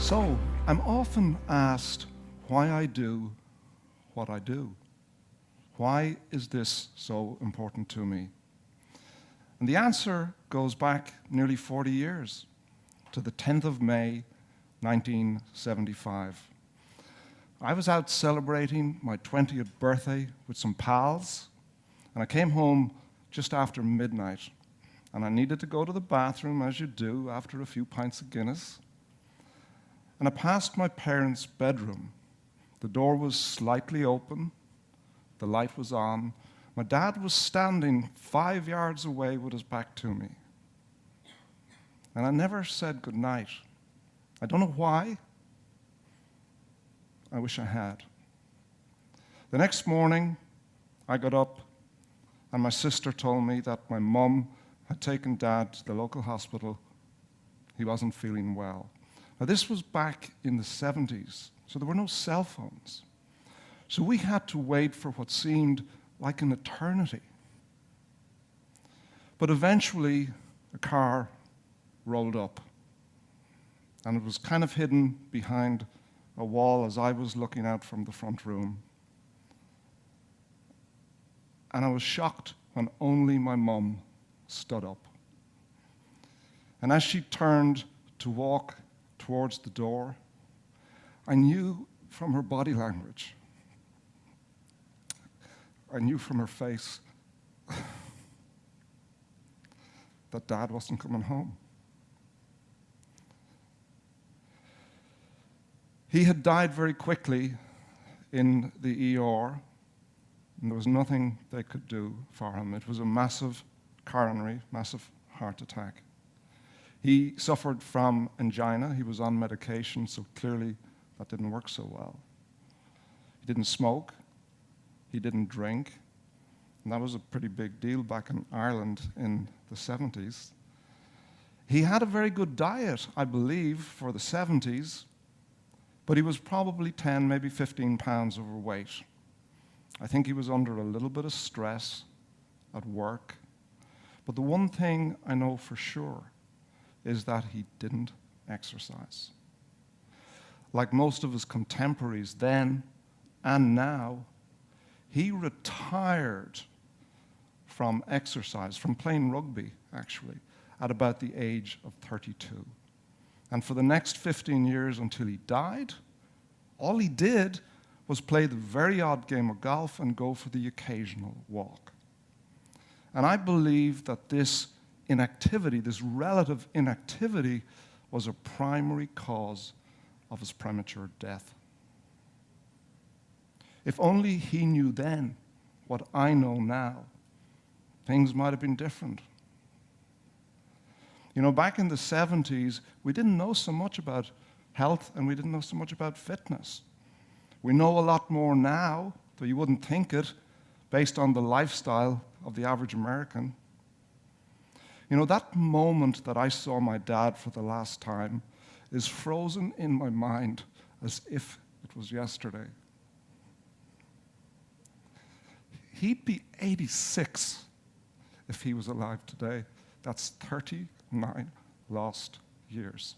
So, I'm often asked why I do what I do. Why is this so important to me? And the answer goes back nearly 40 years, to the 10th of May, 1975. I was out celebrating my 20th birthday with some pals, and I came home just after midnight, and I needed to go to the bathroom, as you do, after a few pints of Guinness. And I passed my parents' bedroom. The door was slightly open, the light was on. My dad was standing 5 yards away with his back to me. And I never said goodnight. I don't know why. I wish I had. The next morning, I got up, and my sister told me that my mum had taken Dad to the local hospital. He wasn't feeling well. Now, this was back in the 70s, so there were no cell phones. So we had to wait for what seemed like an eternity. But eventually, a car rolled up, and it was kind of hidden behind a wall as I was looking out from the front room. And I was shocked when only my mum stood up. And as she turned to walk towards the door, I knew from her body language, I knew from her face that Dad wasn't coming home. He had died very quickly in the ER, and there was nothing they could do for him. It was a massive coronary, massive heart attack. He suffered from angina. He was on medication, so clearly that didn't work so well. He didn't smoke. He didn't drink. And that was a pretty big deal back in Ireland in the 70s. He had a very good diet, I believe, for the 70s, but he was probably 10, maybe 15 pounds overweight. I think he was under a little bit of stress at work. But the one thing I know for sure is that he didn't exercise. Like most of his contemporaries then and now, he retired from exercise, from playing rugby, actually, at about the age of 32. And for the next 15 years until he died, all he did was play the very odd game of golf and go for the occasional walk. And I believe that this inactivity, this relative inactivity, was a primary cause of his premature death. If only he knew then what I know now, things might have been different. You know, back in the 70s, we didn't know so much about health and we didn't know so much about fitness. We know a lot more now, though you wouldn't think it, based on the lifestyle of the average American. You know, that moment that I saw my dad for the last time is frozen in my mind as if it was yesterday. He'd be 86 if he was alive today. That's 39 lost years.